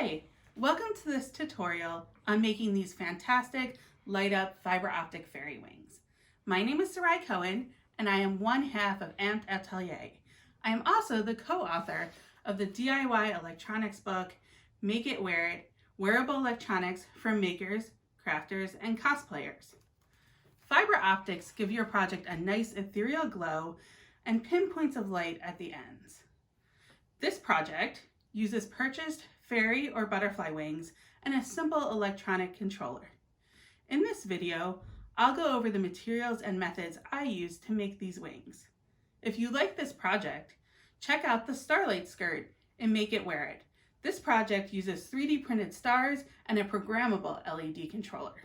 Hi, welcome to this tutorial on making these fantastic light up fiber optic fairy wings. My name is Sarai Cohen and I am one half of Atelier. I am also the co-author of the DIY electronics book, Make It Wear It, Wearable Electronics for makers, crafters, and cosplayers. Fiber optics give your project a nice ethereal glow and pinpoints of light at the ends. This project uses purchased fairy or butterfly wings and a simple electronic controller. In this video, I'll go over the materials and methods I use to make these wings. If you like this project, check out the Starlight skirt and Make It Wear It. This project uses 3D printed stars and a programmable LED controller.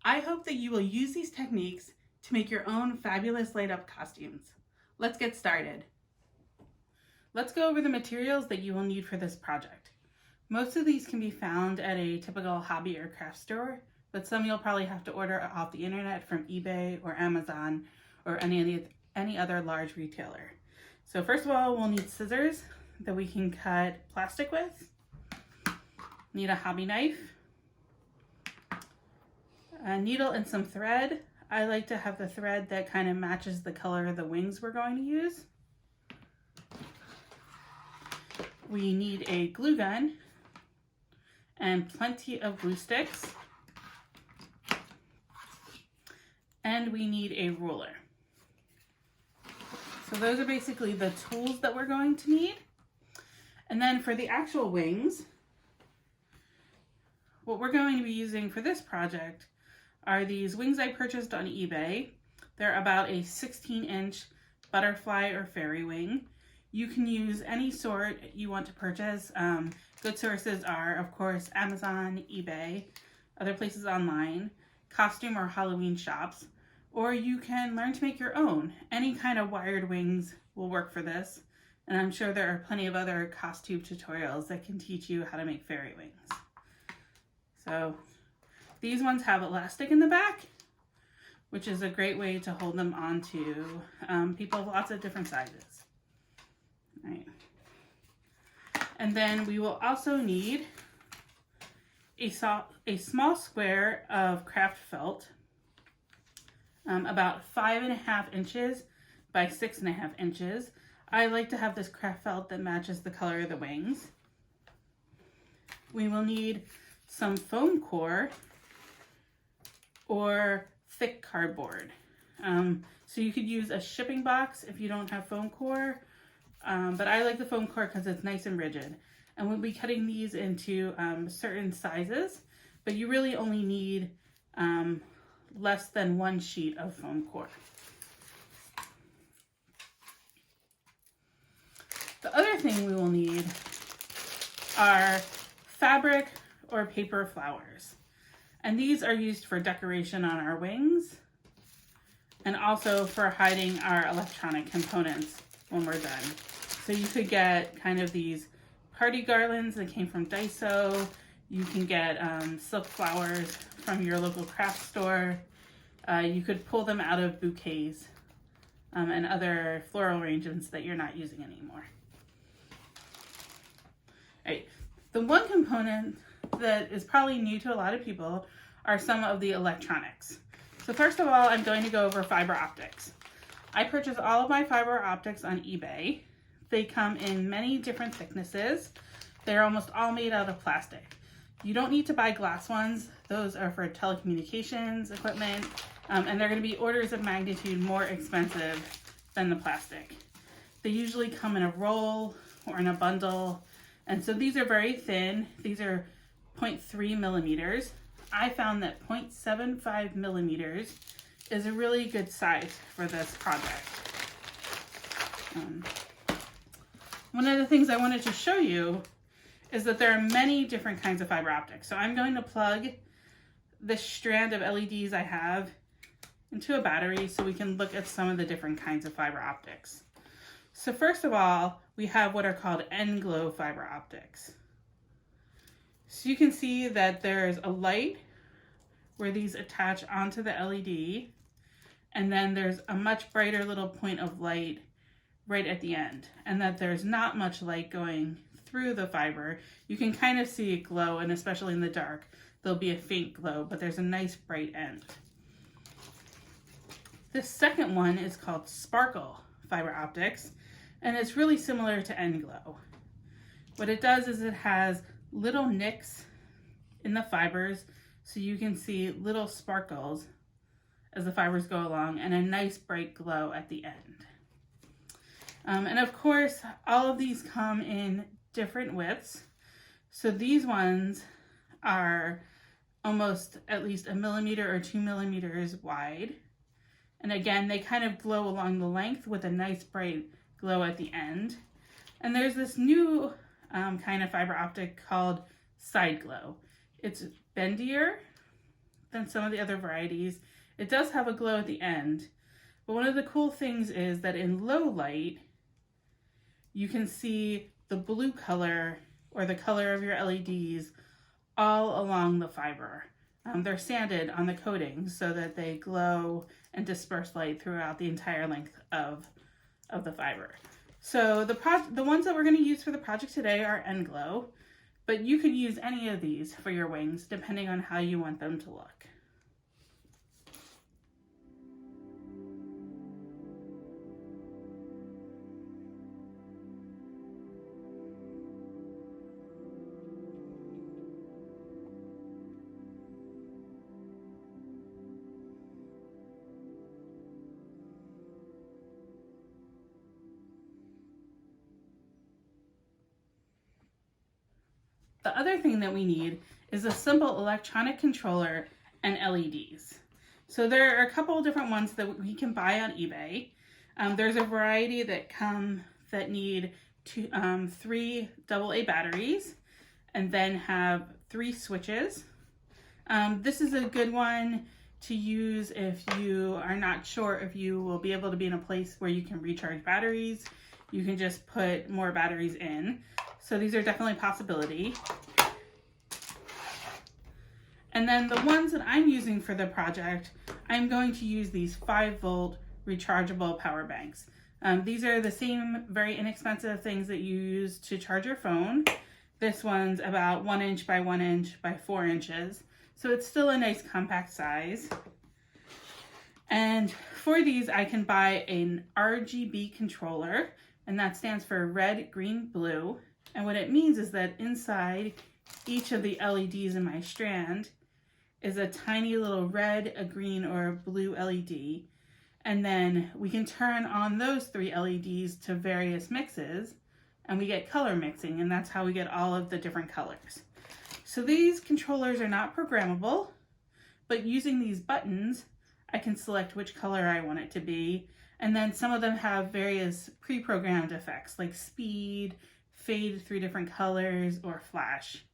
I hope that you will use these techniques to make your own fabulous light up costumes. Let's get started. Let's go over the materials that you will need for this project. Most of these can be found at a typical hobby or craft store, but some you'll probably have to order off the internet from eBay or Amazon or any other large retailer. So first of all, we'll need scissors that we can cut plastic with. Need a hobby knife, a needle and some thread. I like to have the thread that kind of matches the color of the wings we're going to use. We need a glue gun and plenty of glue sticks. And we need a ruler. So those are basically the tools that we're going to need. And then for the actual wings, what we're going to be using for this project are these wings I purchased on eBay. They're about a 16-inch butterfly or fairy wing. You can use any sort you want to purchase. Good sources are, of course, Amazon, eBay, other places online, costume or Halloween shops, or you can learn to make your own. Any kind of wired wings will work for this, and I'm sure there are plenty of other costume tutorials that can teach you how to make fairy wings. So these ones have elastic in the back, which is a great way to hold them onto people of lots of different sizes. Right. And then we will also need a small square of craft felt, about 5.5 inches by 6.5 inches. I like to have this craft felt that matches the color of the wings. We will need some foam core or thick cardboard. So you could use a shipping box if you don't have foam core. But I like the foam core because it's nice and rigid. And we'll be cutting these into certain sizes, but you really only need less than 1 sheet of foam core. The other thing we will need are fabric or paper flowers. And these are used for decoration on our wings and also for hiding our electronic components when we're done. So you could get kind of these party garlands that came from Daiso. You can get silk flowers from your local craft store. You could pull them out of bouquets and other floral arrangements that you're not using anymore. All right. The one component that is probably new to a lot of people are some of the electronics. So first of all, I'm going to go over fiber optics. I purchased all of my fiber optics on eBay. They come in many different thicknesses. They're almost all made out of plastic. You don't need to buy glass ones. Those are for telecommunications equipment, and they're going to be orders of magnitude more expensive than the plastic. They usually come in a roll or in a bundle, and so these are very thin. These are 0.3 millimeters. I found that 0.75 millimeters is a really good size for this project. One of the things I wanted to show you is that there are many different kinds of fiber optics. So I'm going to plug this strand of LEDs I have into a battery so we can look at some of the different kinds of fiber optics. So first of all, we have what are called end glow fiber optics. So you can see that there's a light where these attach onto the LED, and then there's a much brighter little point of light right at the end, and that there's not much light going through the fiber, you can kind of see it glow, and especially in the dark, there'll be a faint glow, but there's a nice bright end. This second one is called Sparkle Fiber Optics, and it's really similar to End Glow. What it does is it has little nicks in the fibers, so you can see little sparkles as the fibers go along, and a nice bright glow at the end. And of course, all of these come in different widths. So these ones are almost at least 1 millimeter or 2 millimeters wide. And again, they kind of glow along the length with a nice bright glow at the end. And there's this new kind of fiber optic called Side Glow. It's bendier than some of the other varieties. It does have a glow at the end, but one of the cool things is that in low light, you can see the blue color or the color of your LEDs all along the fiber. They're sanded on the coating so that they glow and disperse light throughout the entire length of the fiber. So the ones that we're going to use for the project today are End Glow, but you could use any of these for your wings depending on how you want them to look. The other thing that we need is a simple electronic controller and LEDs. So there are a couple of different ones that we can buy on eBay. There's a variety that need 3 AA batteries and then have 3 switches. This is a good one to use if you are not sure if you will be able to be in a place where you can recharge batteries. You can just put more batteries in. So these are definitely a possibility. And then the ones that I'm using for the project, I'm going to use these 5-volt rechargeable power banks. These are the same very inexpensive things that you use to charge your phone. This one's about 1 inch by 1 inch by 4 inches. So it's still a nice compact size. And for these, I can buy an RGB controller, and that stands for red, green, blue. And what it means is that inside each of the LEDs in my strand is a tiny little red, a green, or a blue LED. And then we can turn on those 3 LEDs to various mixes, and we get color mixing, and that's how we get all of the different colors. So these controllers are not programmable, but using these buttons, I can select which color I want it to be. And then some of them have various pre-programmed effects like speed, fade through different colors, or flash.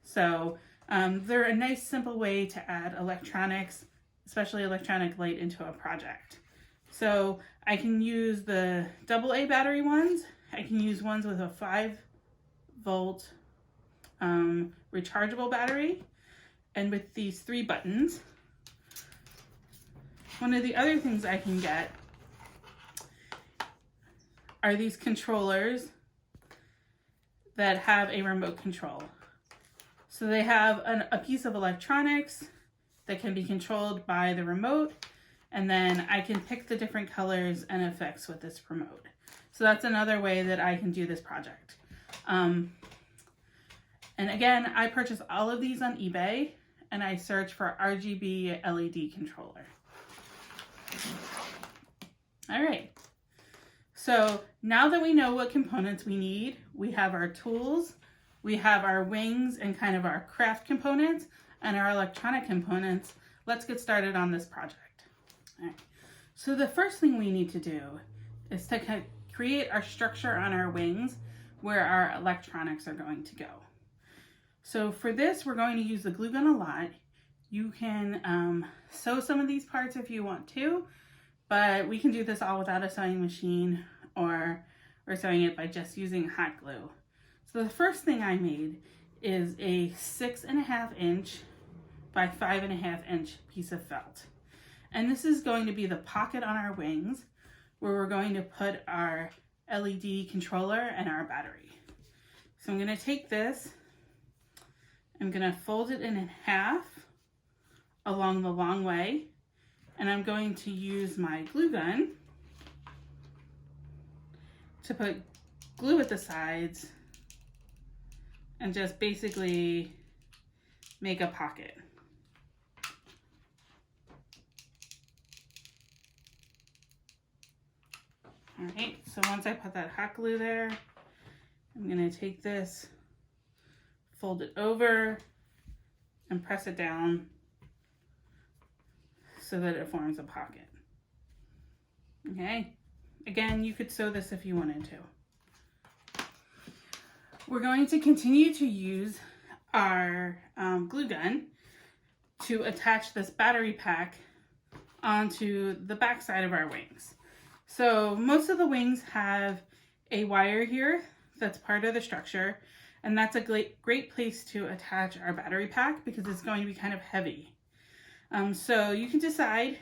So they're a nice simple way to add electronics, especially electronic light, into a project. So I can use the AA battery ones. I can use ones with a 5-volt rechargeable battery, and with these 3 buttons. One of the other things I can get are these controllers that have a remote control. So they have a piece of electronics that can be controlled by the remote, and then I can pick the different colors and effects with this remote. So that's another way that I can do this project. And again, I purchased all of these on eBay, and I search for RGB LED controller. All right. So now that we know what components we need, we have our tools, we have our wings and kind of our craft components and our electronic components. Let's get started on this project. All right. So the first thing we need to do is to create our structure on our wings where our electronics are going to go. So for this, we're going to use the glue gun a lot. You can sew some of these parts if you want to, but we can do this all without a sewing machine, or sewing it by just using hot glue. So the first thing I made is a 6.5 inch by 5.5 inch piece of felt. And this is going to be the pocket on our wings where we're going to put our LED controller and our battery. So I'm going to take this, I'm going to fold it in half along the long way, and I'm going to use my glue gun to put glue at the sides and just basically make a pocket. All right, so once I put that hot glue there, I'm gonna take this, fold it over, and press it down so that it forms a pocket. Okay, again, you could sew this if you wanted to. We're going to continue to use our glue gun to attach this battery pack onto the back side of our wings. So most of the wings have a wire here that's part of the structure, and that's a great place to attach our battery pack because it's going to be kind of heavy. So you can decide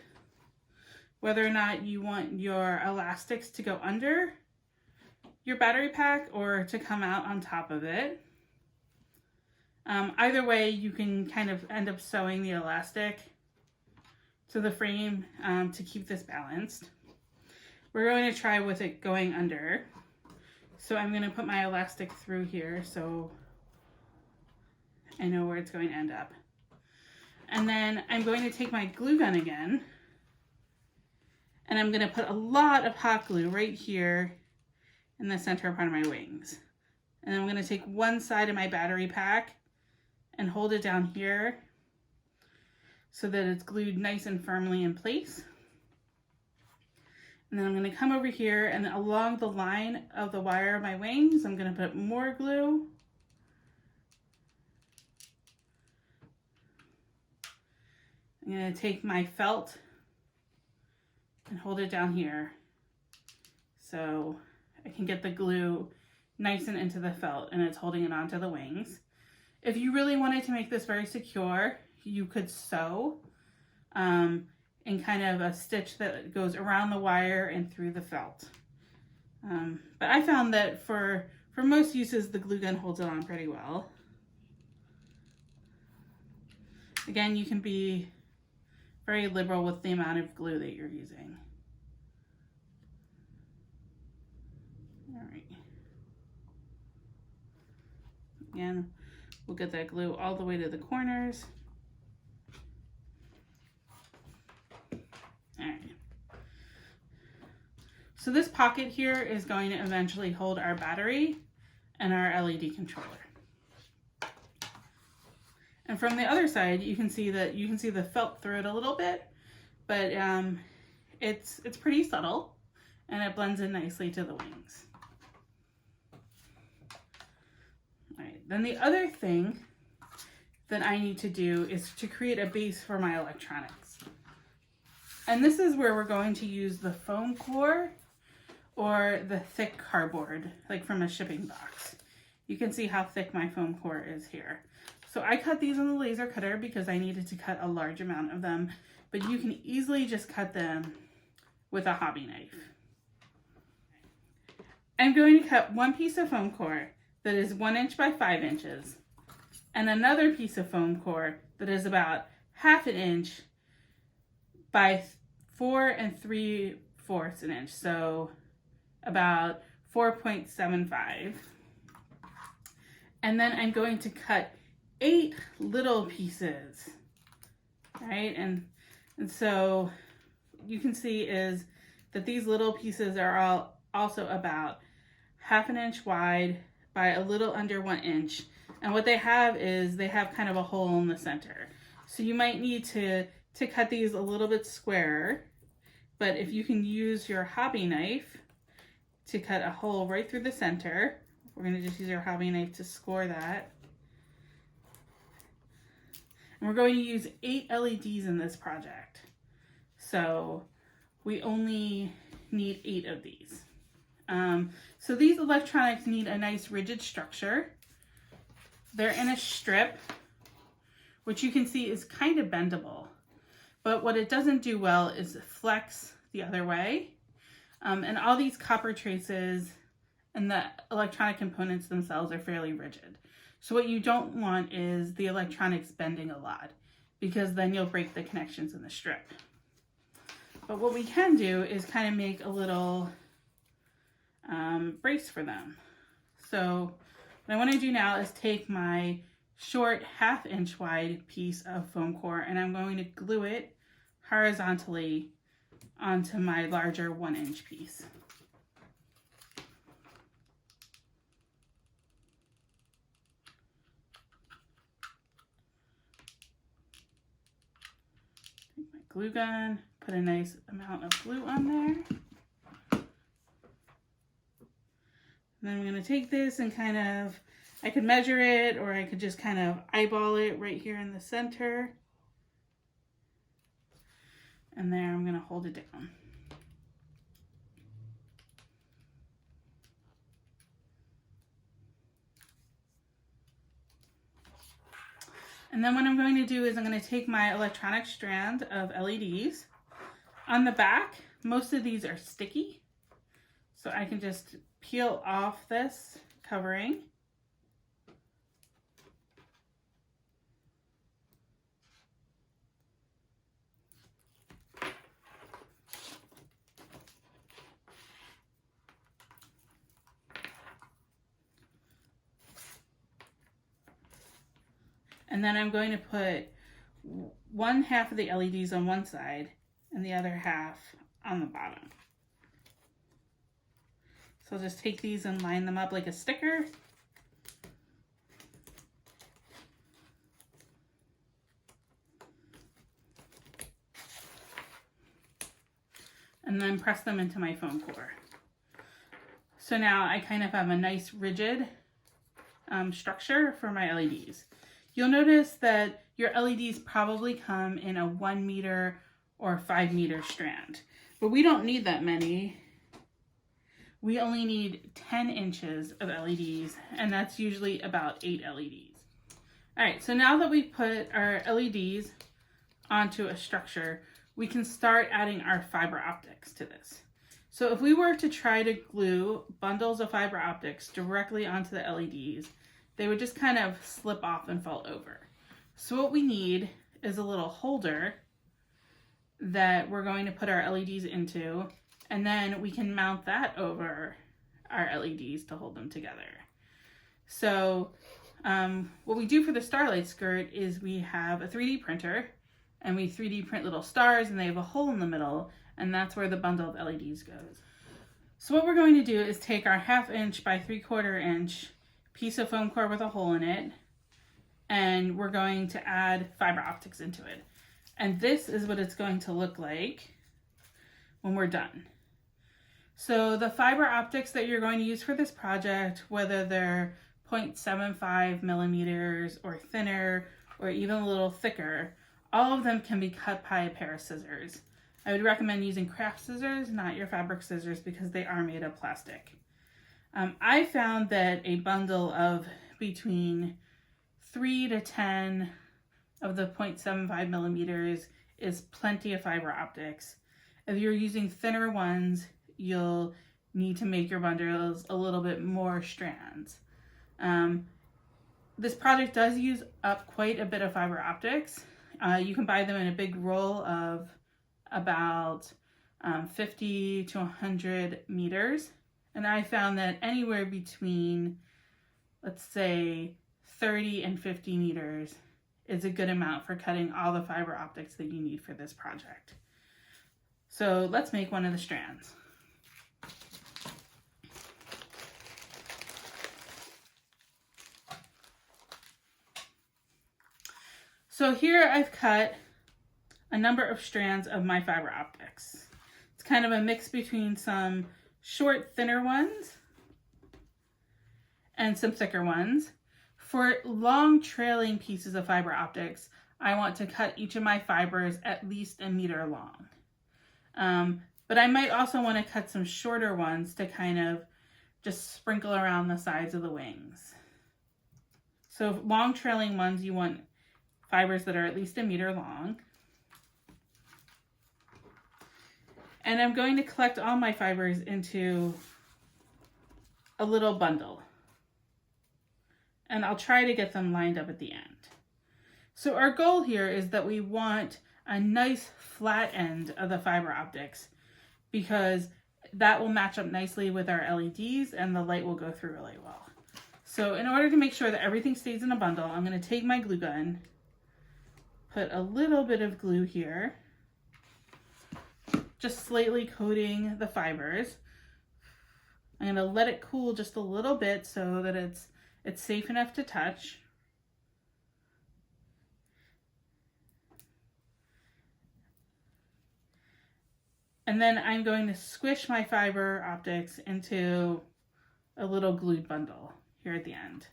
whether or not you want your elastics to go under your battery pack or to come out on top of it. Either way, you can kind of end up sewing the elastic to the frame to keep this balanced. We're going to try with it going under. So I'm going to put my elastic through here so I know where it's going to end up. And then I'm going to take my glue gun again, and I'm going to put a lot of hot glue right here in the center part of my wings. And I'm going to take one side of my battery pack and hold it down here so that it's glued nice and firmly in place. And then I'm going to come over here, and along the line of the wire of my wings, I'm going to put more glue. I'm going to take my felt and hold it down here so I can get the glue nice and into the felt, and it's holding it onto the wings. If you really wanted to make this very secure, you could sew in kind of a stitch that goes around the wire and through the felt. But I found that for most uses, the glue gun holds it on pretty well. Again, you can be very liberal with the amount of glue that you're using. All right. Again, we'll get that glue all the way to the corners. All right. So this pocket here is going to eventually hold our battery and our LED controller. And from the other side, you can see the felt through it a little bit, but it's pretty subtle, and it blends in nicely to the wings. All right. Then the other thing that I need to do is to create a base for my electronics. And this is where we're going to use the foam core or the thick cardboard, like from a shipping box. You can see how thick my foam core is here. So I cut these on the laser cutter because I needed to cut a large amount of them, but you can easily just cut them with a hobby knife. I'm going to cut one piece of foam core that is 1 inch by 5 inches, and another piece of foam core that is about 1/2 inch by 4 3/4 inch, so about 4.75. And then I'm going to cut 8 little pieces, right? And so you can see is that these little pieces are all also about 1/2 inch wide by a little under 1 inch. And what they have is they have kind of a hole in the center. So you might need to cut these a little bit squarer, but if you can use your hobby knife to cut a hole right through the center, we're going to just use our hobby knife to score that. And we're going to use 8 LEDs in this project. So we only need 8 of these. So these electronics need a nice rigid structure. They're in a strip, which you can see is kind of bendable. But what it doesn't do well is flex the other way. And all these copper traces and the electronic components themselves are fairly rigid. So what you don't want is the electronics bending a lot, because then you'll break the connections in the strip. But what we can do is kind of make a little brace for them. So what I want to do now is take my short 1/2 inch wide piece of foam core, and I'm going to glue it horizontally onto my larger 1 inch piece. Take my glue gun, put a nice amount of glue on there. And then I'm going to take this and kind of, I could measure it, or I could just kind of eyeball it right here in the center. And there I'm going to hold it down. And then what I'm going to do is I'm going to take my electronic strand of LEDs. On the back, most of these are sticky, so I can just peel off this covering. And then I'm going to put 1/2 of the LEDs on one side and the other half on the bottom. So I'll just take these and line them up like a sticker. And then press them into my foam core. So now I kind of have a nice rigid structure for my LEDs. You'll notice that your LEDs probably come in a 1 meter or 5 meter strand, but we don't need that many. We only need 10 inches of LEDs, and that's usually about 8 LEDs. All right, so now that we've put our LEDs onto a structure, we can start adding our fiber optics to this. So if we were to try to glue bundles of fiber optics directly onto the LEDs, they would just kind of slip off and fall over. So what we need is a little holder that we're going to put our LEDs into, and then we can mount that over our LEDs to hold them together. So what we do for the starlight skirt is we have a 3D printer, and we 3D print little stars, and they have a hole in the middle, and that's where the bundle of LEDs goes. So what we're going to do is take our 1/2 inch by 3/4 inch piece of foam core with a hole in it, and we're going to add fiber optics into it. And this is what it's going to look like when we're done. So the fiber optics that you're going to use for this project, whether they're 0.75 millimeters or thinner or even a little thicker, all of them can be cut by a pair of scissors. I would recommend using craft scissors, not your fabric scissors, because they are made of plastic. I found that a bundle of between 3 to 10 of the 0.75 millimeters is plenty of fiber optics. If you're using thinner ones, you'll need to make your bundles a little bit more strands. This project does use up quite a bit of fiber optics. You can buy them in a big roll of about 50 to 100 meters. And I found that anywhere between, let's say, 30 and 50 meters is a good amount for cutting all the fiber optics that you need for this project. So let's make one of the strands. So here I've cut a number of strands of my fiber optics. It's kind of a mix between some short, thinner ones and some thicker ones. For long trailing pieces of fiber optics, I want to cut each of my fibers at least 1 meter long. But I might also want to cut some shorter ones to kind of just sprinkle around the sides of the wings. So long trailing ones, you want fibers that are at least 1 meter long. And I'm going to collect all my fibers into a little bundle. And I'll try to get them lined up at the end. So our goal here is that we want a nice flat end of the fiber optics because that will match up nicely with our LEDs and the light will go through really well. So in order to make sure that everything stays in a bundle, I'm going to take my glue gun, put a little bit of glue here, just slightly coating the fibers. I'm going to let it cool just a little bit so that it's safe enough to touch. And then I'm going to squish my fiber optics into a little glued bundle here at the end.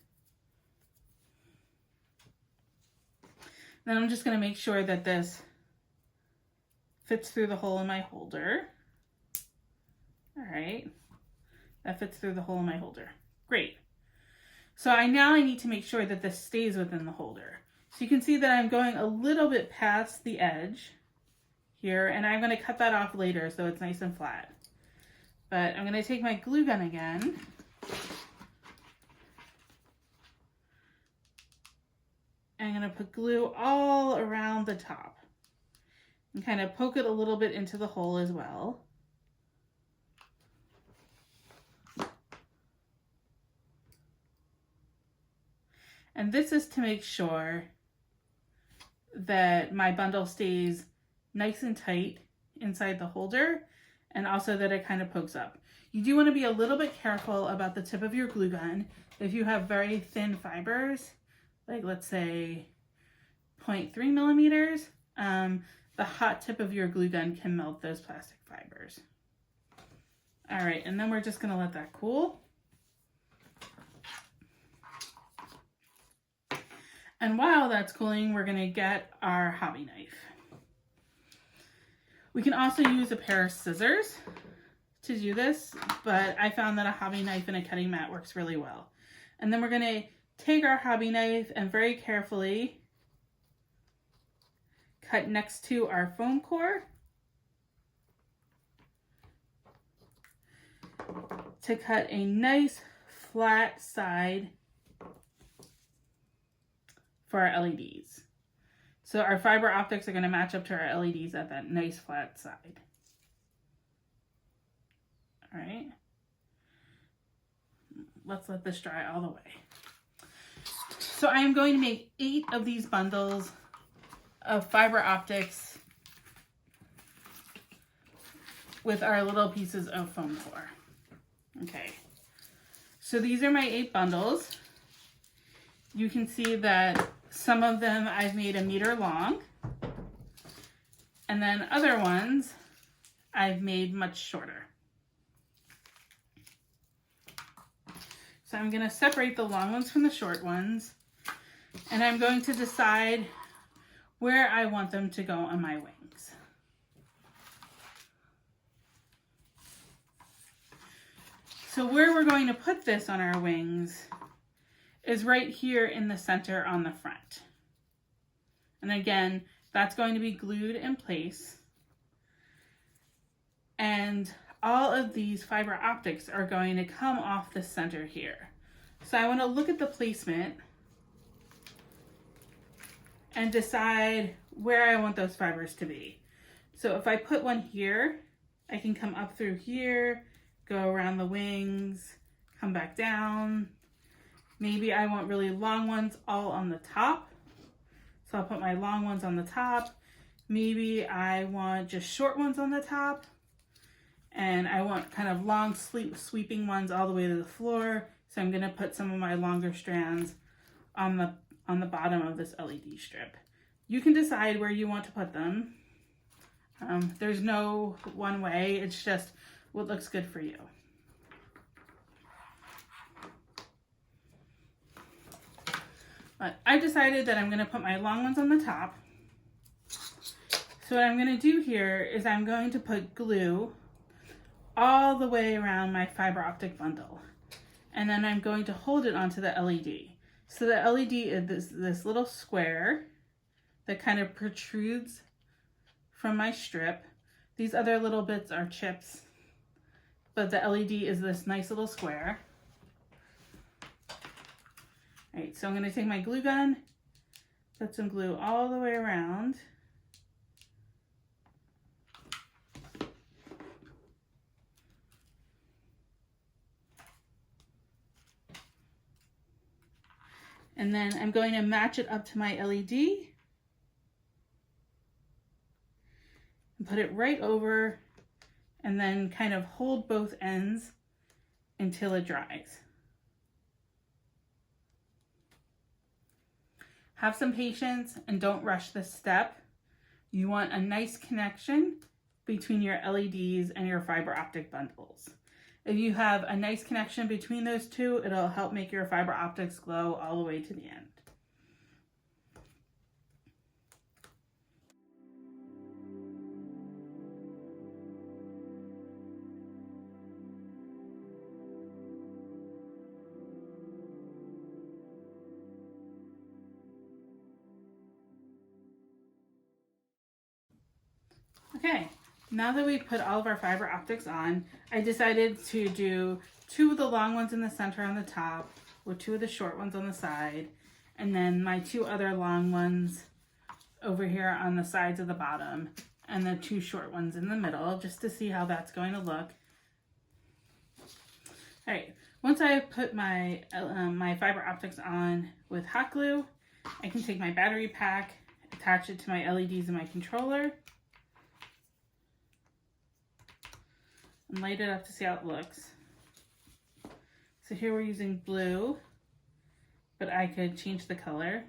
Then I'm just going to make sure that this fits through the hole in my holder. All right, that fits through the hole in my holder. Great. So now I need to make sure that this stays within the holder. So you can see that I'm going a little bit past the edge here, and I'm going to cut that off later so it's nice and flat. But I'm going to take my glue gun again. I'm going to put glue all around the top and kind of poke it a little bit into the hole as well. And this is to make sure that my bundle stays nice and tight inside the holder, and also that it kind of pokes up. You do want to be a little bit careful about the tip of your glue gun. If you have very thin fibers, like let's say 0.3 millimeters, the hot tip of your glue gun can melt those plastic fibers. All right, and then we're just going to let that cool. And while that's cooling, we're going to get our hobby knife. We can also use a pair of scissors to do this, but I found that a hobby knife and a cutting mat works really well. And then we're going to take our hobby knife and very carefully cut next to our foam core to cut a nice flat side for our LEDs. So our fiber optics are going to match up to our LEDs at that nice flat side. All right. Let's let this dry all the way. So I am going to make 8 of these bundles of fiber optics with our little pieces of foam core. Okay. So these are my 8 bundles. You can see that some of them I've made 1 meter long, and then other ones I've made much shorter. So I'm going to separate the long ones from the short ones, and I'm going to decide where I want them to go on my wings. So where we're going to put this on our wings is right here in the center on the front. And again, that's going to be glued in place. And all of these fiber optics are going to come off the center here. So I want to look at the placement and decide where I want those fibers to be. So if I put one here, I can come up through here, go around the wings, come back down. Maybe I want really long ones all on the top. So I'll put my long ones on the top. Maybe I want just short ones on the top. And I want kind of long sweeping ones all the way to the floor. So I'm going to put some of my longer strands on the bottom of this LED strip. You can decide where you want to put them. There's no one way. It's just what looks good for you. But I've decided that I'm going to put my long ones on the top. So what I'm going to do here is I'm going to put glue all the way around my fiber optic bundle. And then I'm going to hold it onto the LED. So the LED is this little square that kind of protrudes from my strip. These other little bits are chips, but the LED is this nice little square. All right, so I'm going to take my glue gun, put some glue all the way around. And then I'm going to match it up to my LED and put it right over, and then kind of hold both ends until it dries. Have some patience and don't rush this step. You want a nice connection between your LEDs and your fiber optic bundles. If you have a nice connection between those two, it'll help make your fiber optics glow all the way to the end. Okay, now that we've put all of our fiber optics on, I decided to do 2 of the long ones in the center on the top with 2 of the short ones on the side, and then my 2 other long ones over here on the sides of the bottom, and the 2 short ones in the middle, just to see how that's going to look. All right, once I put my fiber optics on with hot glue, I can take my battery pack, attach it to my LEDs and my controller, and light it up to see how it looks. So here we're using blue, but I could change the color.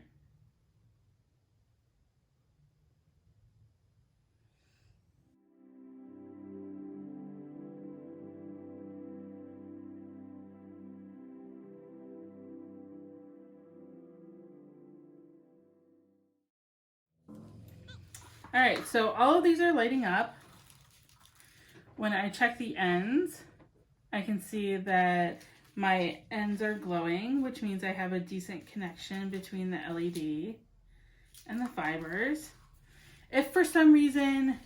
All right, so all of these are lighting up. When I check the ends, I can see that my ends are glowing, which means I have a decent connection between the LED and the fibers. If for some reason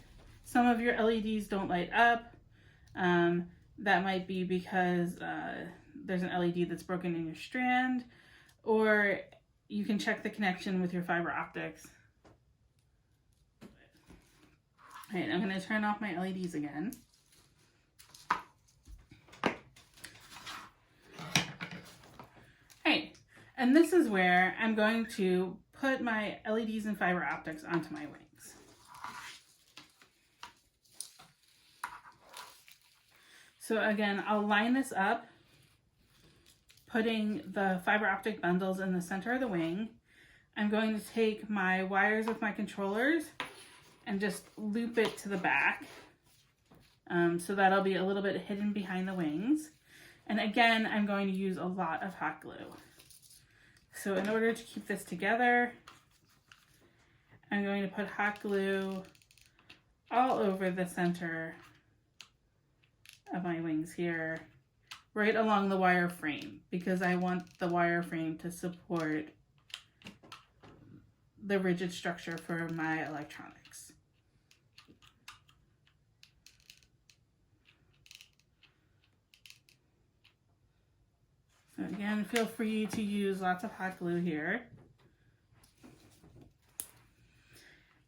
some of your LEDs don't light up, that might be because there's an LED that's broken in your strand, or you can check the connection with your fiber optics. All right, I'm going to turn off my LEDs again. And this is where I'm going to put my LEDs and fiber optics onto my wings. So again, I'll line this up, putting the fiber optic bundles in the center of the wing. I'm going to take my wires with my controllers and just loop it to the back. So that'll be a little bit hidden behind the wings. And again, I'm going to use a lot of hot glue. So in order to keep this together, I'm going to put hot glue all over the center of my wings here, right along the wire frame, because I want the wire frame to support the rigid structure for my electronics. So again, feel free to use lots of hot glue here.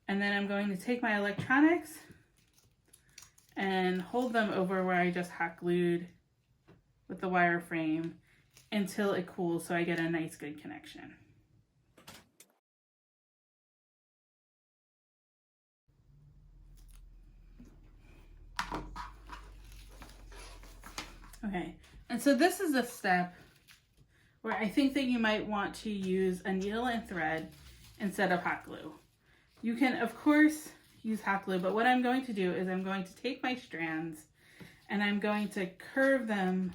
And then I'm going to take my electronics and hold them over where I just hot glued with the wire frame until it cools, so I get a nice good connection. Okay, and so this is a step where I think that you might want to use a needle and thread instead of hot glue. You can, of course, use hot glue, but what I'm going to do is I'm going to take my strands and I'm going to curve them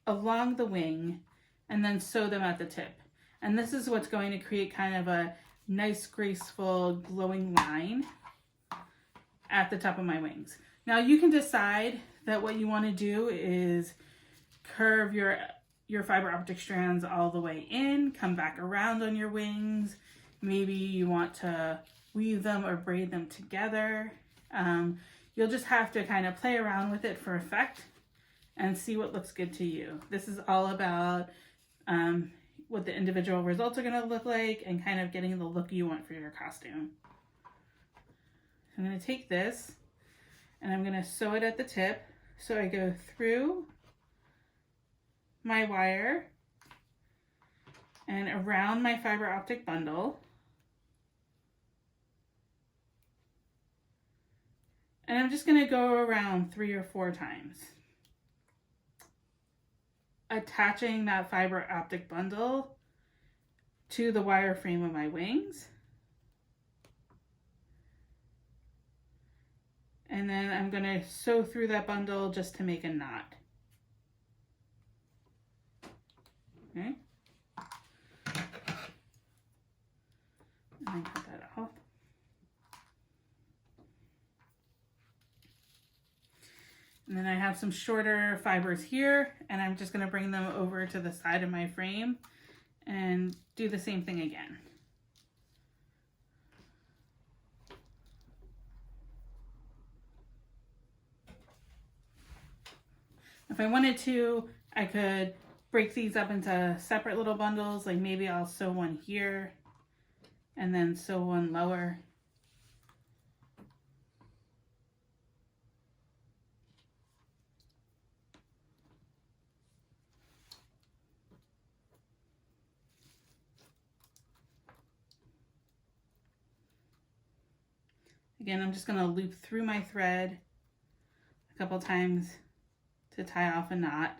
along the wing and then sew them at the tip. And this is what's going to create kind of a nice, graceful, glowing line at the top of my wings. Now you can decide that what you want to do is curve your fiber optic strands all the way in, come back around on your wings. Maybe you want to weave them or braid them together. You'll just have to kind of play around with it for effect and see what looks good to you. This is all about what the individual results are going to look like and kind of getting the look you want for your costume. I'm going to take this and I'm going to sew it at the tip. So I go through my wire and around my fiber optic bundle. And I'm just going to go around 3 or 4 times, attaching that fiber optic bundle to the wire frame of my wings. And then I'm going to sew through that bundle just to make a knot. Okay. And then cut that off. And then I have some shorter fibers here, and I'm just going to bring them over to the side of my frame and do the same thing again. If I wanted to, I could break these up into separate little bundles, like maybe I'll sew one here and then sew one lower. Again, I'm just going to loop through my thread a couple times to tie off a knot.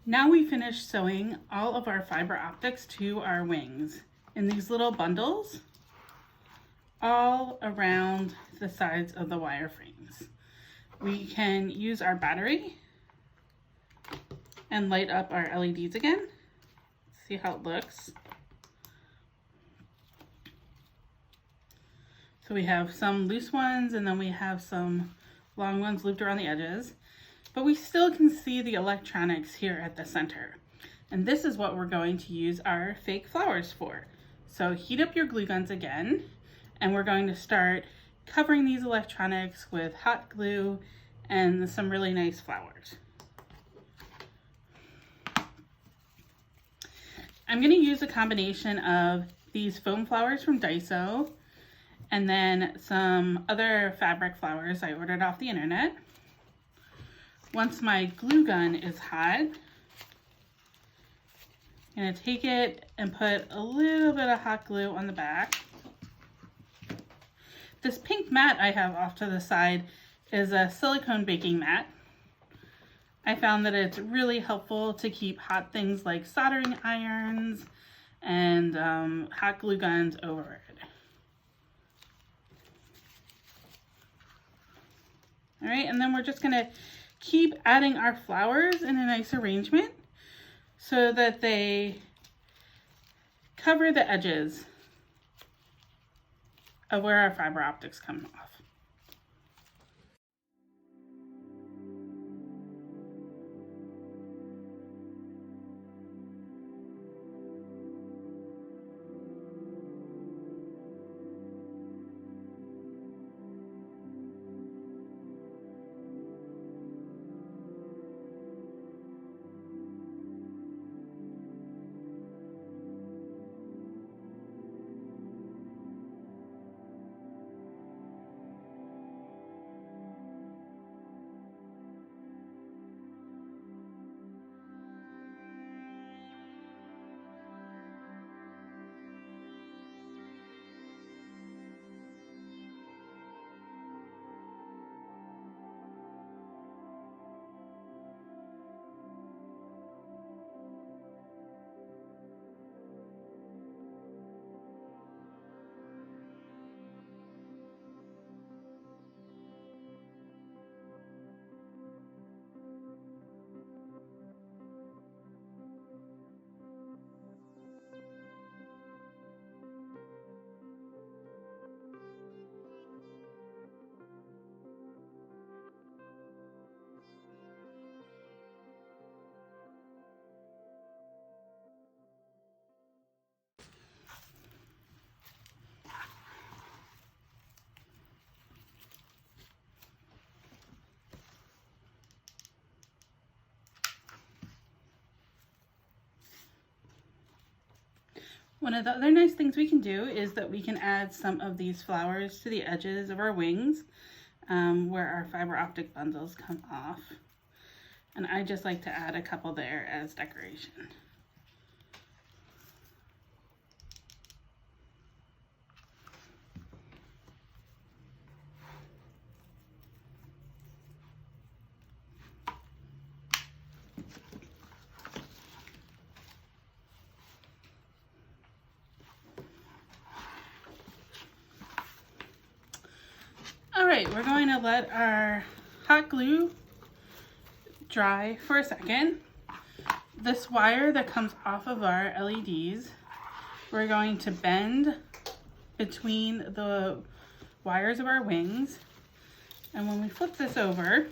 Now we finished sewing all of our fiber optics to our wings in these little bundles all around the sides of the wire frames. We can use our battery and light up our LEDs again. See how it looks. So we have some loose ones and then we have some long ones looped around the edges. But we still can see the electronics here at the center. And this is what we're going to use our fake flowers for. So heat up your glue guns again, and we're going to start covering these electronics with hot glue and some really nice flowers. I'm going to use a combination of these foam flowers from Daiso and then some other fabric flowers I ordered off the internet. Once my glue gun is hot, I'm going to take it and put a little bit of hot glue on the back. This pink mat I have off to the side is a silicone baking mat. I found that it's really helpful to keep hot things like soldering irons and hot glue guns over it. All right, and then we're just going to keep adding our flowers in a nice arrangement so that they cover the edges of where our fiber optics come off. One of the other nice things we can do is that we can add some of these flowers to the edges of our wings where our fiber optic bundles come off. And I just like to add a couple there as decoration. All right, we're going to let our hot glue dry for a second. This wire that comes off of our LEDs, we're going to bend between the wires of our wings. And when we flip this over,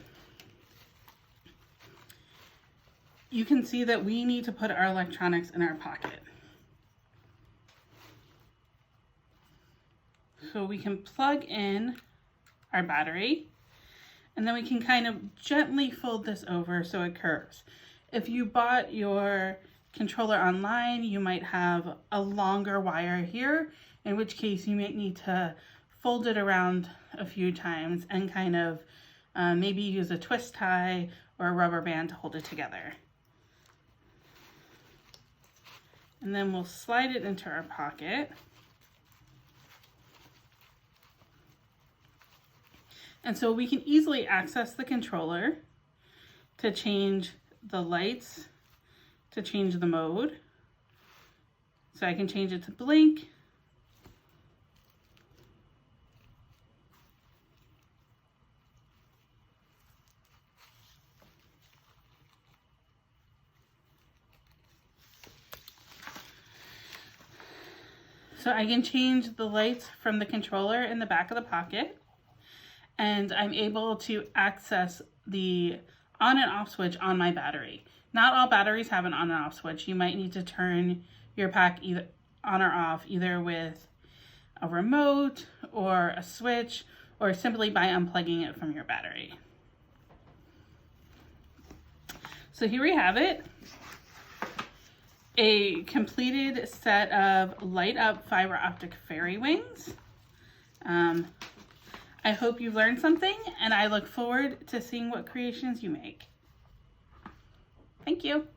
you can see that we need to put our electronics in our pocket. So we can plug in our battery, and then we can kind of gently fold this over so it curves. If you bought your controller online, you might have a longer wire here, in which case you might need to fold it around a few times and kind of maybe use a twist tie or a rubber band to hold it together. And then we'll slide it into our pocket. And so we can easily access the controller to change the lights, to change the mode. So I can change it to blink. So I can change the lights from the controller in the back of the pocket. And I'm able to access the on and off switch on my battery. Not all batteries have an on and off switch. You might need to turn your pack either on or off, either with a remote or a switch, or simply by unplugging it from your battery. So here we have it. A completed set of light up fiber optic fairy wings. I hope you've learned something, and I look forward to seeing what creations you make. Thank you.